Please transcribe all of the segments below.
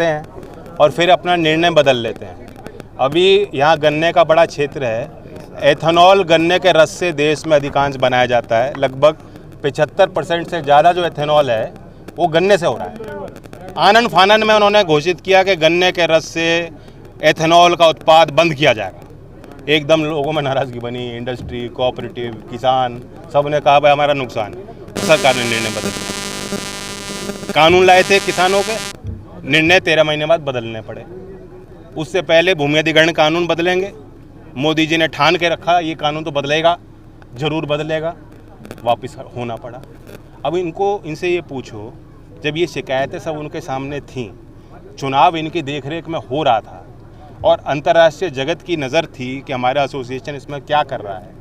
रखते हैं और फिर अपना निर्णय बदल लेते हैं। अभी यहाँ गन्ने का बड़ा क्षेत्र है। एथेनॉल गन्ने के रस से देश में अधिकांश बनाया जाता है। लगभग 75% से ज़्यादा जो एथेनॉल है वो गन्ने से हो रहा है। आनन फानन में उन्होंने घोषित किया कि गन्ने के रस से एथेनॉल का उत्पाद बंद किया जाएगा। एकदम लोगों में नाराज़गी बनी। इंडस्ट्री, कोऑपरेटिव, किसान सब ने कहा भाई हमारा नुकसान है। सरकार ने निर्णय बदल दिया। कानून लाए थे किसानों के, निर्णय 13 महीने बाद बदलने पड़े। उससे पहले भूमि अधिग्रहण कानून बदलेंगे। मोदी जी ने ठान के रखा ये कानून तो बदलेगा, ज़रूर बदलेगा, वापस होना पड़ा। अब इनसे ये पूछो, जब ये शिकायतें सब उनके सामने थीं, चुनाव इनकी देखरेख में हो रहा था और अंतर्राष्ट्रीय जगत की नज़र थी कि हमारा एसोसिएशन इसमें क्या कर रहा है,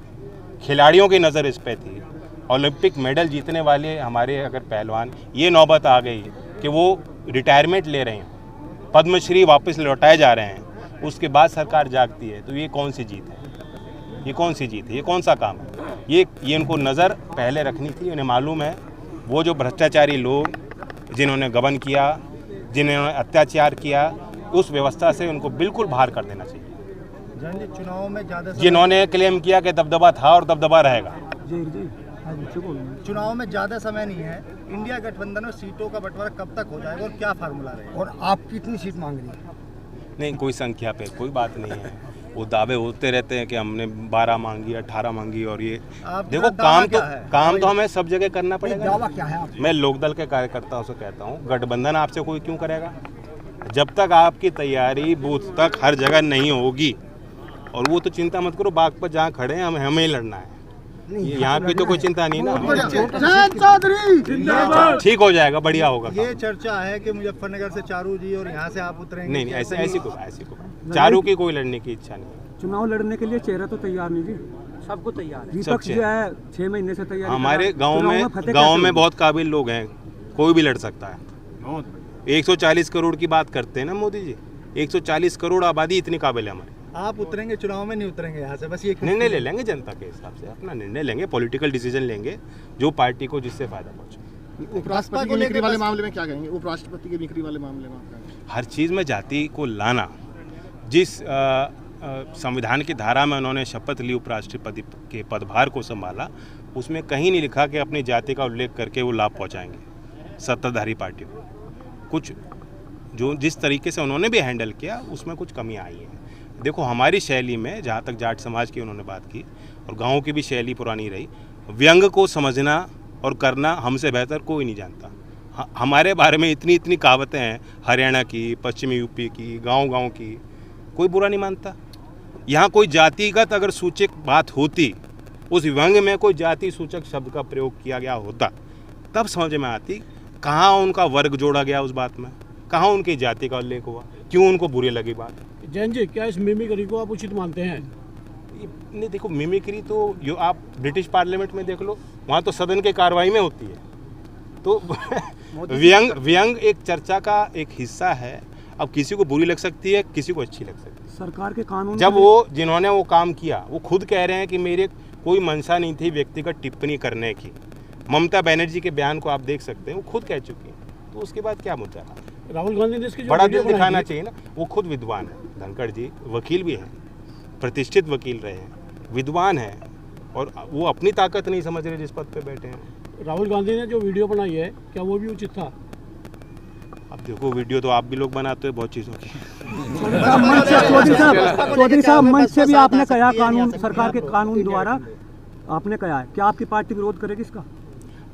खिलाड़ियों की नज़र इस पे थी, ओलंपिक मेडल जीतने वाले हमारे अगर पहलवान, ये नौबत आ गई कि वो रिटायरमेंट ले रहे हैं, पद्मश्री वापस लौटाए जा रहे हैं, उसके बाद सरकार जागती है, तो ये कौन सी जीत है? ये कौन सी जीत है? ये कौन सा काम है? ये इनको नज़र पहले रखनी थी। उन्हें मालूम है वो जो भ्रष्टाचारी लोग जिन्होंने गबन किया, जिन्होंने अत्याचार किया, उस व्यवस्था से उनको बिल्कुल बाहर कर देना चाहिए। चुनाव में ज़्यादा जिन्होंने क्लेम किया कि दबदबा था और दबदबा रहेगा। चुनाव में ज़्यादा समय नहीं है। इंडिया गठबंधन में सीटों का बंटवारा कब तक हो जाएगा और क्या फार्मूला रहेगा? और आप कितनी सीट मांग रही हैं? नहीं, कोई संख्या पे कोई बात नहीं है। वो दावे होते रहते हैं कि हमने 12 मांगी, 18 मांगी। और ये देखो काम तो हमें सब जगह करना पड़ेगा। दावा क्या है? मैं लोकदल के कार्यकर्ताओं से कहता हूँ, गठबंधन आपसे कोई क्यों करेगा? जब तक आपकी तैयारी बूथ तक हर जगह नहीं होगी, और वो तो चिंता मत करो, बाग पर जहाँ खड़े हैं हमें ही लड़ना है। यहाँ पे तो कोई चिंता नहीं ना। ठीक हो जाएगा, बढ़िया होगा। ये चर्चा है कि मुजफ्फरनगर से चारू जी और यहाँ से आप उतरेंगे। नहीं, ऐसी कोई चारू की कोई लड़ने की इच्छा नहीं। चुनाव लड़ने के लिए चेहरा तो तैयार नहीं जी, सबको तैयार है। विपक्ष जो है 6 महीने से तैयार। हमारे गांव में बहुत काबिल लोग हैं, कोई भी लड़ सकता है। 140 करोड़ की बात करते हैं ना मोदी जी, 140 करोड़ आबादी इतनी काबिल है हमारी। आप उतरेंगे चुनाव में? नहीं उतरेंगे यहाँ से? बस ये निर्णय ले लेंगे, जनता के हिसाब से अपना निर्णय लेंगे, पॉलिटिकल डिसीजन लेंगे जो पार्टी को जिससे फायदा पहुंचे। उपराष्ट्रपति की बिक्री वाले मामले में क्या कहेंगे? उपराष्ट्रपति की बिक्री वाले मामले में हर चीज़ में जाति को लाना, जिस संविधान की धारा में उन्होंने शपथ ली, उपराष्ट्रपति के पदभार को संभाला, उसमें कहीं नहीं लिखा कि अपनी जाति का उल्लेख करके वो लाभ पहुँचाएंगे सत्ताधारी पार्टी को। कुछ जो जिस तरीके से उन्होंने भी हैंडल किया उसमें कुछ कमी आई है। देखो हमारी शैली में, जहाँ तक जाट समाज की उन्होंने बात की, और गाँव की भी शैली पुरानी रही, व्यंग को समझना और करना हमसे बेहतर कोई नहीं जानता। हमारे बारे में इतनी कहावतें हैं, हरियाणा की, पश्चिमी यूपी की, गांव की, कोई बुरा नहीं मानता। यहाँ कोई जातिगत अगर सूचक बात होती, उस व्यंग में कोई जाति सूचक शब्द का प्रयोग किया गया होता, तब समझ में आती कहाँ उनका वर्ग जोड़ा गया उस बात में, कहाँ उनकी जाति का उल्लेख हुआ, क्यों उनको बुरी लगी बात। जैन जी, क्या इस मिमिक्री को आप उचित मानते हैं? नहीं, देखो मिमिक्री तो जो आप ब्रिटिश पार्लियामेंट में देख लो, वहाँ तो सदन के कार्रवाई में होती है। तो व्यंग एक चर्चा का एक हिस्सा है। अब किसी को बुरी लग सकती है, किसी को अच्छी लग सकती है। सरकार के कानून जब वो जिन्होंने वो काम किया वो खुद कह रहे हैं कि मेरे कोई मंशा नहीं थी व्यक्तिगत टिप्पणी करने की। ममता बनर्जी के बयान को आप देख सकते हैं, वो खुद कह चुकी हैं, तो उसके बाद क्या मुद्दा है? राहुल गांधी ने इसकी बड़ा दिल दिखाना चाहिए ना। वो खुद विद्वान है, धनखड़ जी वकील भी हैं, प्रतिष्ठित वकील रहे हैं, विद्वान हैं, और वो अपनी ताकत नहीं समझ रहे जिस पद पे बैठे हैं। राहुल गांधी ने जो वीडियो बनाई है, क्या वो भी उचित था? अब देखो, वीडियो तो आप भी लोग बनाते हो बहुत चीज़ों की। चौधरी साहब, मंच से भी आपने कहा कानून, सरकार के कानून द्वारा आपने कहा है, क्या आपकी पार्टी विरोध करेगी इसका?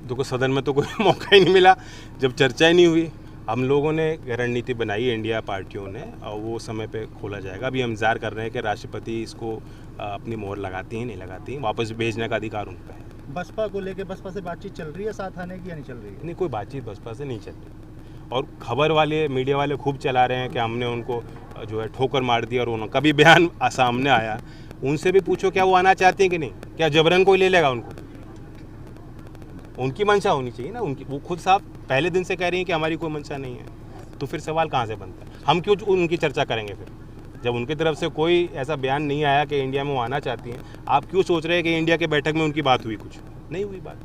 देखो सदन में तो कोई मौका ही नहीं मिला, जब चर्चा ही नहीं हुई। हम लोगों ने रणनीति बनाई, इंडिया पार्टियों ने, और वो समय पे खोला जाएगा। अभी हम इंतजार कर रहे हैं कि राष्ट्रपति इसको अपनी मोहर लगाती हैं नहीं लगाती हैं, वापस भेजने का अधिकार उनका है। बसपा को लेके बसपा से बातचीत चल रही है साथ आने की या नहीं चल रही है? नहीं, कोई बातचीत बसपा से नहीं चल रही। और खबर वाले, मीडिया वाले खूब चला रहे हैं कि हमने उनको जो है ठोकर मार दी, और उन्होंने कभी बयान सामने आया, उनसे भी पूछो क्या वो आना चाहते हैं कि नहीं, क्या जबरन कोई ले लेगा उनको? उनकी मंशा होनी चाहिए ना उनकी। वो खुद साहब पहले दिन से कह रही हैं कि हमारी कोई मंशा नहीं है, तो फिर सवाल कहाँ से बनता है? हम क्यों उनकी चर्चा करेंगे फिर, जब उनकी तरफ से कोई ऐसा बयान नहीं आया कि इंडिया में वो आना चाहती हैं? आप क्यों सोच रहे हैं कि इंडिया के बैठक में उनकी बात हुई? कुछ नहीं हुई बात।